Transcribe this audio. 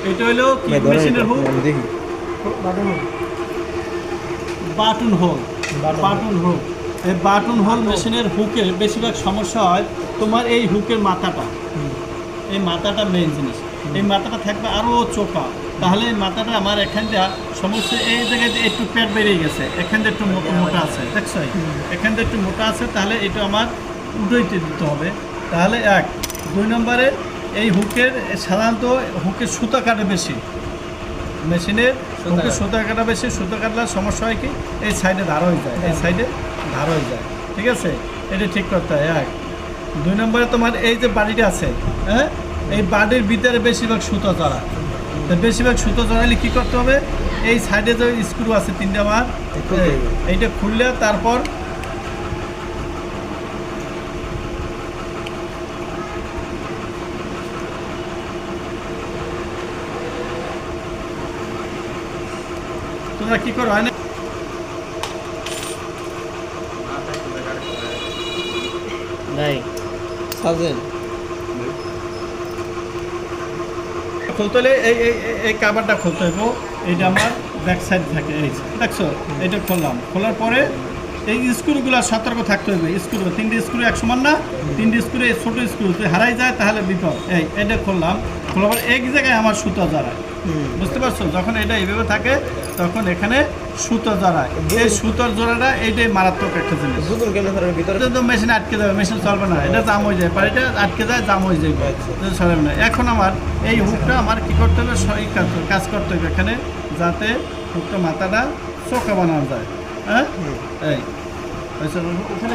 এটা হলো কি মেশিনের hook, button whole. Button whole, এই বাটন হোল মেশিনের হুকের বেশিরভাগ সমস্যা হয় তোমার এই হুকের মাথাটা, এই মাথাটা মেইন জিনিস। এই মাথাটা থাকবে আরও চোখা, তাহলে এই মাথাটা আমার এখানটা সমস্যা, এই জায়গায় একটু পেট বেরিয়ে গেছে, এখানটা একটু মোটা আছে, দেখছো এখানটা একটু মোটা আছে, তাহলে এটা আমার উঠোইতে দিতে হবে। তাহলে 1 2 নম্বরে এই হুকের সাধারণত হুকের সুতা কাটে বেশি, মেশিনের হুকের সুতা কাটা বেশি, সুতা কাটলার সমস্যা হয় কি এই সাইডে ধার হয়ে যায়, এই সাইডে ধার হয়ে যায়, ঠিক আছে, এটা ঠিক করতে হয়। 1 2 নম্বরে তোমার এই যে বাড়িটা আছে, হ্যাঁ, এই বাড়ির ভিতরে বেশিরভাগ সুতো জড়া, তো বেশিরভাগ সুতো জড়াইলে কী করতে হবে, এই সাইডে যে স্ক্রু আছে 3টা আমার, এইটা খুললে তারপর তোমরা কী করো হয় না খুলতে হলে এই কাভারটা খুলতে হইব, এইটা আমার ব্যাক সাইড থাকে, এই দেখছো, এইটা খুললাম, খোলার পরে এই স্ক্রুগুলো সতর্ক থাকতে হবে। স্ক্রু 3টে স্ক্রু এক সমান না, 3টে স্ক্রু ছোটো স্ক্রু যদি হারাই যায় তাহলে বিপদ। এটা খুললাম, খোলার পর এক জায়গায় আমার সুতো জড়ায়, বুঝতে পারছো, যখন এটা এইভাবে থাকে তখন এখানে সুতো জড়ায়, এই সুতোর জোড়াটা এইটাই মারাত্মক একটা জিনিস। ভিতরে তো মেশিন আটকে যাবে, মেশিন চলবে না, এটা জাম হয়ে যায়, পানিটা আটকে যায়, জাম হয়ে যাবে, চলবে না। এখন আমার এই হুকটা আমার কী করতে হবে, কাজ করতে হবে এখানে, যাতে হুকটা মাথাটা চোখা বানানো যায়। হ্যাঁ, এই ওখানে